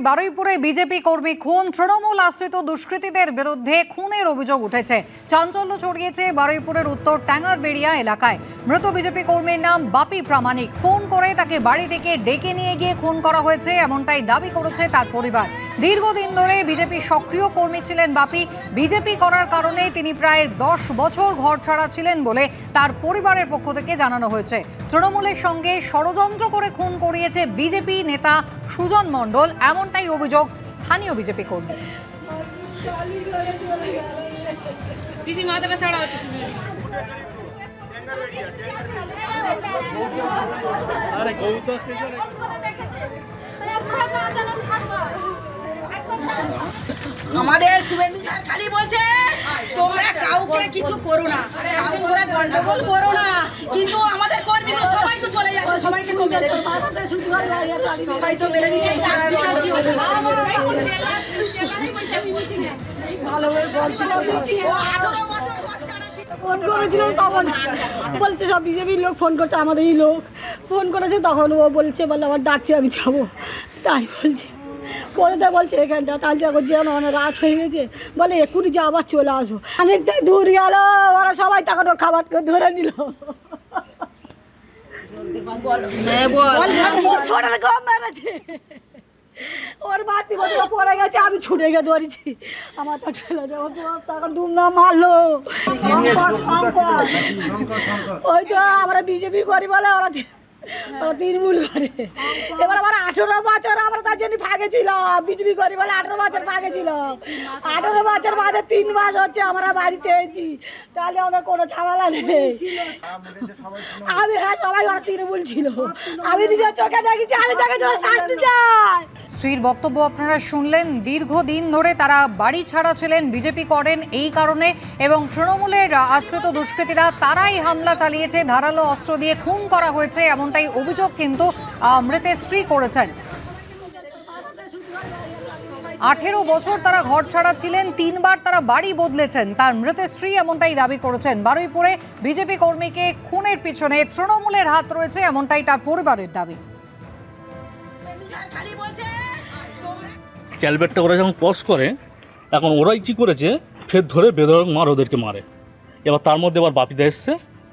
বারুইপুরে BJP কর্মী খুন, তৃণমূল আশ্রিত দুষ্কৃতীদের বিরুদ্ধে খুনের অভিযোগ উঠেছে। চাঞ্চল্য ছড়িয়েছে বারুইপুরের উত্তর ট্যাঙ্গারবেড়িয়া এলাকায়। মৃত বিজেপি কর্মীর নাম বাপি প্রামাণিক। ফোন করে তাকে বাড়ি থেকে ডেকে নিয়ে গিয়ে খুন করা হয়েছে, এমনটাই দাবি করেছে তার পরিবার। দীর্ঘদিন ধরে বিজেপি সক্রিয় কর্মী ছিলেন বাপি। বিজেপি করার কারণে তিনি প্রায় 10 বছর ঘর ছাড়া ছিলেন বলে তার পরিবারের পক্ষ থেকে জানানো হয়েছে। তৃণমূলের সঙ্গে ষড়যন্ত্র করে খুন করিয়েছে বিজেপি নেতা সুজন মণ্ডল, এমনটাই অভিযোগ স্থানীয় বিজেপি কর্মী। আমাদের শুভেন্দু স্যার খালি বলছে তোমরা কাউকে কিছু করো না, তোমরা গন্ডগোল করো না, কিন্তু আমাদের কর্মী তো সবাই তো চলে যাচ্ছে, সবাইকে তো মেরে দিচ্ছে, সবাই তো মেরে দিচ্ছে। ভালোভাবে ফোন করেছিল তখন বলছে সব বিজেপির লোক ফোন করছে, আমাদেরই লোক ফোন করেছে, তখন ও বলছে বলে আমার ডাকছে আমি যাবো, তাই বলছে কোথায় বলছে এখানটা, তাহলে এখন যেন অনেক রাত হয়ে গেছে, বলে এক্ষুনি যে আবার চলে আসবো। অনেকটাই দূর গেল, ওরা সবাই তখন ওর খাবার ধরে নিল। ওর মাতৃ পড়ে গেছে, আমি ছুটে গিয়ে ধরেছি, আমার তো ছেলে তখন দুমদাম মারলো। ওই তো আমরা বিজেপি করি বলে ওরা তৃণমূল করে। এবার আমার 18 বছর আমরা তার জন্য ভাগে ছিলাম, বিজেপি করি বলে 18 বছর ভাগে ছিলাম। 18 বছর বাদে 3 মাস হচ্ছে আমরা বাড়িতে এসেছি, তাহলে আমাদের কোনো ঝামেলা নেই। আমি হ্যাঁ সবাই ওরা তৃণমূল ছিল, আমি নিজের চোখে দেখেছি, আমি তাকে শাস্তি চাই। স্ত্রীর বক্তব্য আপনারা শুনলেন। দীর্ঘদিন ধরে তারা বাড়ি ছাড়া ছিলেন, বিজেপি করেন এই কারণে, এবং তৃণমূলের আশ্রিত দুষ্কৃতীরা তারাই হামলা চালিয়েছে, ধারালো অস্ত্র দিয়ে খুন করা হয়েছে, এমনটাই অভিযোগ কিন্তু মৃতের স্ত্রী করেছেন। 18 বছর তারা ঘর ছাড়া ছিলেন, 3 বার তারা বাড়ি বদলেছেন, তার মৃতের স্ত্রী এমনটাই দাবি করেছেন। বারুইপুরে বিজেপি কর্মীকে খুনের পিছনে তৃণমূলের হাত রয়েছে, এমনটাই তার পরিবারের দাবি। ক্যালবেটটা ওরা যখন পজ করে, এখন ওরাই কী করেছে, ফের ধরে বেধড়ক মার ওদেরকে মারে। এবার তার মধ্যে এবার বাপিদা এসছে,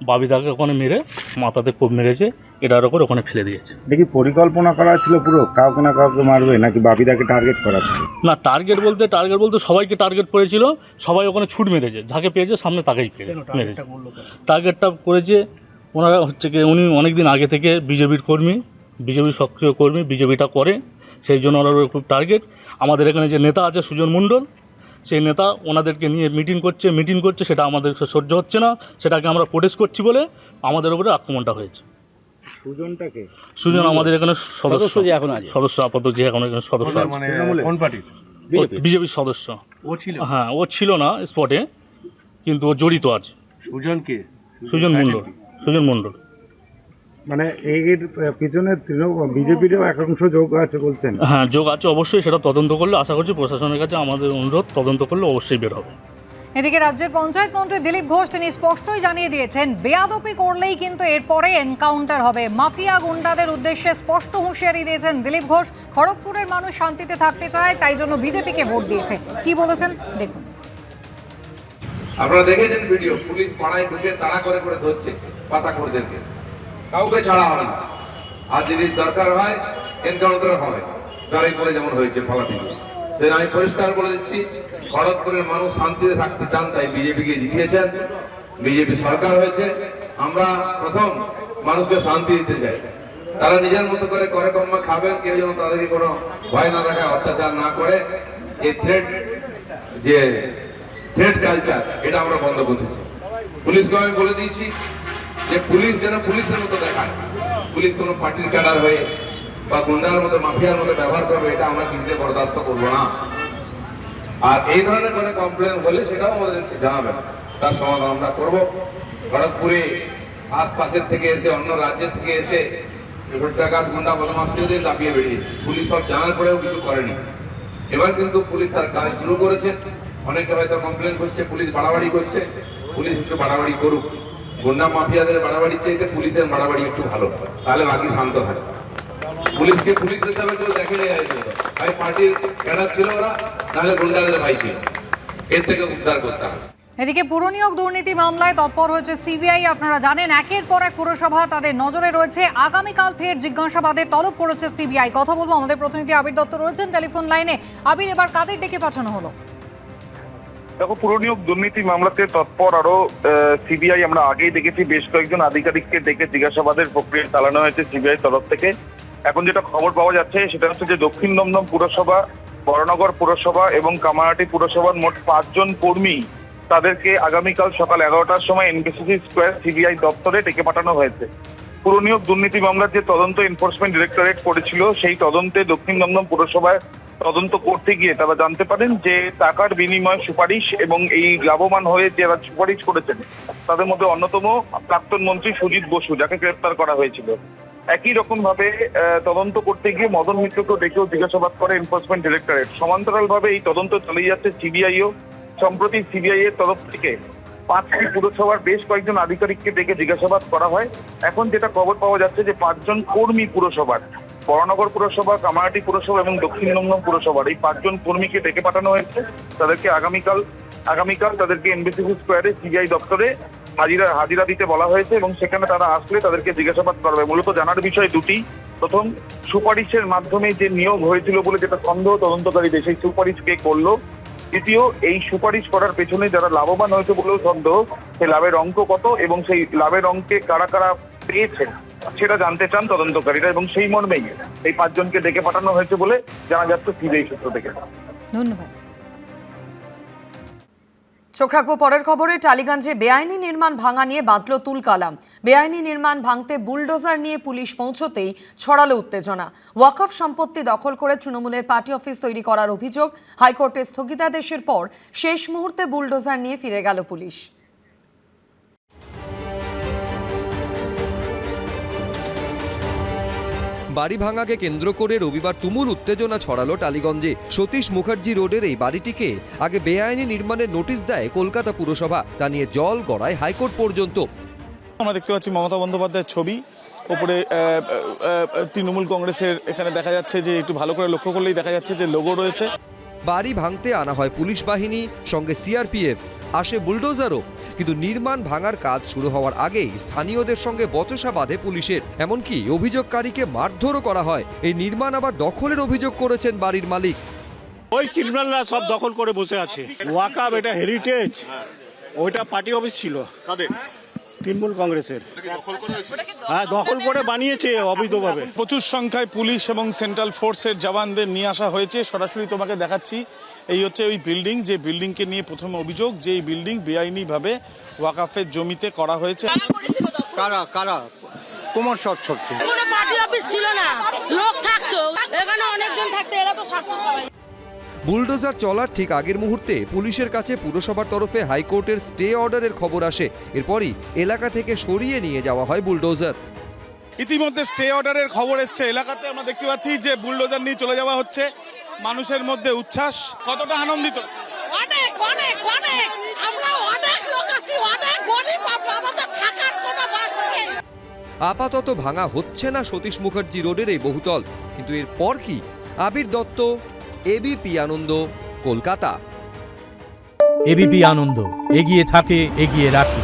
বাপিদাকে ওখানে মেরে মাথাতে খুব মেরেছে, এটার ওপর ওখানে ফেলে দিয়েছে। দেখি পরিকল্পনা করা ছিল পুরো, কাউকে না কাউকে মারবে, নাকি বাপিদাকে টার্গেট করা ছিল? না, টার্গেট বলতে সবাইকে টার্গেট করেছিল, সবাই ওখানে ছুট মেরেছে, যাকে পেয়েছে সামনে তাকেই মেরেছে। টার্গেটটা করেছে ওনারা হচ্ছে কি, উনি অনেকদিন আগে থেকে বিজেপির কর্মী, বিজেপির সক্রিয় কর্মী, বিজেপিটা করে, সেই জন্য ওনার খুব টার্গেট। আমাদের এখানে যে নেতা আছে সুজন মণ্ডল, সেই নেতা ওনাদেরকে নিয়ে মিটিং করছে, সেটা আমাদের সহ্য হচ্ছে না, সেটাকে আমরা প্রোটেস্ট করছি বলে আমাদের উপরে আক্রমণটা হয়েছে। সুজনটাকে? সুজন আমাদের এখানে সদস্য, যে এখন আছে সদস্য, আপাতত যে এখন এখানে সদস্য আছে। কোন পার্টির? বিজেপির সদস্য ও ছিল? হ্যাঁ, ও ছিল না স্পটে, কিন্তু ও জড়িত আছে। সুজনকে? সুজন মণ্ডল। মানে এর পিছনে বিজেপিরও একাংশ যোগ আছে বলছেন? হ্যাঁ, যোগ আছে অবশ্যই, সেটা তদন্ত করলে আশা করছি প্রশাসনের কাছে আমাদের অনুরোধ, তদন্ত করলে অবশ্যই বের হবে। এদিকে রাজ্যের পঞ্চায়েত মন্ত্রী দিলীপ ঘোষ তিনি স্পষ্টই জানিয়ে দিয়েছেন, বেয়াদপি করলেই কিন্তু এরপরে এনকাউন্টার হবে। মাফিয়া গুন্ডাদের উদ্দেশ্যে স্পষ্ট হুঁশিয়ারি দিয়েছেন দিলীপ ঘোষ। খড়গপুরের মানুষ শান্তিতে থাকতে চায়, তাই জন্য বিজেপিকে ভোট দিয়েছে। কি বলেছেন দেখুন। আপনারা দেখেছেন ভিডিও, পুলিশ পাড়ায় ঢুকে তাড়া করে করে ধরছে পাতা কর্মীদেরকে, কাউকে ছাড়া হবে না। আর যদি দরকার হয় এনকাউন্টার হবে, গাড়ি করে যেমন হয়েছে পালাতে গিয়ে। সেটা আমি পরিষ্কার বলে দিচ্ছি, খড়গপুরের মানুষ শান্তিতে থাকতে চান, তাই বিজেপিকে জিতিয়েছেন, বিজেপি সরকার হয়েছে। আমরা প্রথম মানুষকে শান্তি দিতে চাই, তারা নিজের মতো করে কর্ম খাবেন, কেউ যেন তাদেরকে কোনো ভয় না রাখে, অত্যাচার না করে। এই থ্রেট কালচার, এটা আমরা বন্ধ করতেছি। পুলিশকে আমি বলে দিয়েছি যে পুলিশ যেন পুলিশের মতো দেখায়, পুলিশ কোনো পার্টির ক্যাডার হয়ে বা গুন্ডার মতো মাফিয়ার মতো ব্যবহার করবে, এটা আমরা কিছুতে বরদাস্ত করবো না। আর এই ধরনের কোনো কমপ্লেন হলে সেটাও আমাদেরকে জানাবেন, তার সমাধান আমরা করবো। খড়গপুরে আশপাশের থেকে এসে, অন্য রাজ্যের থেকে এসে ডাকাত গুন্ডা বদমাশদের দাপিয়ে বেরিয়েছে, পুলিশ সব জানার পরেও কিছু করেনি। এবার কিন্তু পুলিশ তার কাজ শুরু করেছে। অনেকে হয়তো কমপ্লেন করছে পুলিশ বাড়াবাড়ি করছে, পুলিশ একটু বাড়াবাড়ি করুক। গুন্ডা মাফিয়াদের বাড়াবাড়ির চাইতে পুলিশের বাড়াবাড়ি একটু ভালো, তাহলে বাকি শান্ত হয়। পুলিশকে পুলিশ হিসাবে কেউ দেখে নেই। হয় পার্টির ক্যাডার ছিল ওরা, নাহলে গুন্ডাদের ভাই ছিল। এর থেকে উদ্ধার করতে হবে। এদিকে পুরনিয়োগ দুর্নীতি মামলায় তৎপর হয়েছে সিবিআই। আপনারা জানেন একের পর এক পুরসভা তাদের নজরে রয়েছে। আগামীকাল ফের জিজ্ঞাসাবাদে তলব করেছে সিবিআই। কথা বলবো, আমাদের প্রতিনিধি আবির দত্ত রয়েছেন টেলিফোন লাইনে। আবির, এবার কাদের ডেকে পাঠানো হলো? দেখো, পুরনিয়োগ দুর্নীতি মামলাতে তৎপর আরো সিবিআই আমরা আগেই দেখেছি বেশ কয়েকজন আধিকারিককে ডেকে জিজ্ঞাসাবাদের প্রক্রিয়া চালানো হয়েছে সিবিআই তরফ থেকে। এখন যেটা খবর পাওয়া যাচ্ছে সেটা হচ্ছে যে দক্ষিণ দমদম পুরসভা, বরানগর পুরসভা এবং কামারহাটি পুরসভার মোট 5 জন কর্মী তাদেরকে আগামীকাল সকাল 11টার সময় এনবিসিসি স্কোয়ার সিবিআই দপ্তরে ডেকে পাঠানো হয়েছে। পুরনিয়োগ দুর্নীতি মামলার যে তদন্ত এনফোর্সমেন্ট ডিরেক্টরেট করেছিল সেই তদন্তে দক্ষিণ দমদম পুরসভায় তদন্ত করতে গিয়ে তারা জানতে পারেন যে টাকার বিনিময়ে সুপারিশ এবং এই লাভবান হয়ে যারা সুপারিশ করেছেন তাদের মধ্যে অন্যতম প্রাক্তন মন্ত্রী সুজিত বসু, যাকে গ্রেপ্তার করা হয়েছিল। একই রকম ভাবে তদন্ত করতে গিয়ে মদন মিত্রকেও ডেকেও জিজ্ঞাসাবাদ করে এনফোর্সমেন্ট ডিরেক্টরেট। সমান্তরাল ভাবে এই তদন্ত চালিয়ে যাচ্ছে সিবিআইও। সম্প্রতি সিবিআই এর তরফ থেকে 5টি পুরসভার বেশ কয়েকজন আধিকারিককে ডেকে জিজ্ঞাসাবাদ করা হয়। এখন যেটা খবর পাওয়া যাচ্ছে যে 5 জন কর্মী পুরসভার, বরানগর পুরসভা, কামারহাটি পুরসভা এবং দক্ষিণ দমদম পুরসভার এই 5 জন কর্মীকে ডেকে পাঠানো হয়েছে। তাদেরকে আগামীকাল তাদেরকে এনবিসিসি স্কোয়ারে সিবিআই দপ্তরে হাজিরা দিতে বলা হয়েছে এবং সেখানে তারা আসলে তাদেরকে জিজ্ঞাসাবাদ করা হবে। মূলত জানার বিষয় দুটি। প্রথম, সুপারিশের মাধ্যমে যে নিয়োগ হয়েছিল বলে যেটা সন্দেহ তদন্তকারীদের, সেই সুপারিশ কে করলো। দ্বিতীয়, এই সুপারিশ করার পেছনে যারা লাভবান হয়েছে বলেও সন্দেহ, সেই লাভের অঙ্ক কত এবং সেই লাভের অঙ্কে কারা কারা পেয়েছেন সেটা জানতে চান তদন্তকারীরা এবং সেই মর্মেই এই 5 জনকে ডেকে পাঠানো হয়েছে বলে জানা যাচ্ছে সিবিআই সূত্র থেকে। ধন্যবাদ। চোখ রাখবো পরের খবরে। টালিগঞ্জে বেআইনি নির্মাণ ভাঙা নিয়ে বাঁধল তুলকালাম। বেআইনি নির্মাণ ভাঙতে বুলডোজার নিয়ে পুলিশ পৌঁছতেই ছড়ালো উত্তেজনা। ওয়াকফ সম্পত্তি দখল করে তৃণমূলের পার্টি অফিস তৈরি করার অভিযোগ। হাইকোর্টের স্থগিতাদেশের পর শেষ মুহূর্তে বুলডোজার নিয়ে ফিরে গেল পুলিশ। বাড়ি ভাঙাকে কেন্দ্র করে রবিবার তুমুল উত্তেজনা ছড়ালো টালিগঞ্জে। সতীশ মুখার্জি রোডের এই বাড়িটিকে আগে বেআইনি নির্মাণের নোটিশ দেয় কলকাতা পুরসভা। তা নিয়ে জল গড়ায় হাইকোর্ট পর্যন্ত। আমরা দেখতে পাচ্ছি মমতা বন্দ্যোপাধ্যায়ের ছবি, ওপরে তৃণমূল কংগ্রেসের এখানে দেখা যাচ্ছে যে একটু ভালো করে লক্ষ্য করলেই দেখা যাচ্ছে যে লোগো রয়েছে। বাড়ি ভাঙতে আনা হয় পুলিশ বাহিনী, সঙ্গে সিআরপিএফ, আসে বুলডোজারও। কিন্তু নির্মাণ ভাঙার কাজ শুরু হওয়ার আগেই স্থানীয়দের সঙ্গে বচসা বাঁধে পুলিশের। এমনকি অভিযোগকারীকে মারধরও করা হয়। এই নির্মাণ আবার দখলের অভিযোগ করেছেন বাড়ির মালিক। ওই ক্রিমিনালরা সব দখল করে বসে আছে। ওয়াকফ এটা হেরিটেজ, ওইটা পার্টি অফিস ছিল কাদের? তৃণমূল কংগ্রেসের। হ্যাঁ, দখল করে বানিয়েছে অবৈধভাবে। প্রচুর সংখ্যায় পুলিশ এবং সেন্ট্রাল ফোর্সের জওয়ানদের নিয়ে আসা হয়েছে। সরাসরি তোমাকে দেখাচ্ছি, এই হচ্ছে ওই বিল্ডিং, যে বিল্ডিংকে নিয়ে প্রথমে অভিযোগ যে এই বিল্ডিং বেআইনিভাবে ওয়াকফের জমিতে করা হয়েছে। কারা তোমার সব শক্তি? কোনো পার্টি অফিস ছিল না, লোক থাকতো এখানে, অনেকজন থাকতো, এরা তো শাসন সবাই। বুলডোজার চলার ঠিক আগের মুহূর্তে পুলিশের কাছে পুরসভার তরফে হাইকোর্টের স্টে অর্ডারের খবর আসে। এরপরই এলাকা থেকে সরিয়ে নিয়ে যাওয়া হয় বুলডোজার। ইতিমধ্যে স্টে অর্ডারের খবর এসছে এলাকাতে। আমরা দেখতে পাচ্ছি যে বুলডোজার নিয়ে চলে যাওয়া হচ্ছে। মানুষের মধ্যে উচ্ছ্বাস। কতটা আনন্দিত? অনেক অনেক অনেক, আমরা অনেক লোক আছি, অনেক গরিব, আমাদের থাকার কোনো বাস নেই। আপাতত ভাঙা হচ্ছে না সতীশ মুখার্জি রোডের এই বহুতল, কিন্তু এরপর কি? আবির দত্ত, এবিপি আনন্দ, কলকাতা। এবিপি আনন্দ, এগিয়ে থাকে, এগিয়ে রাখে।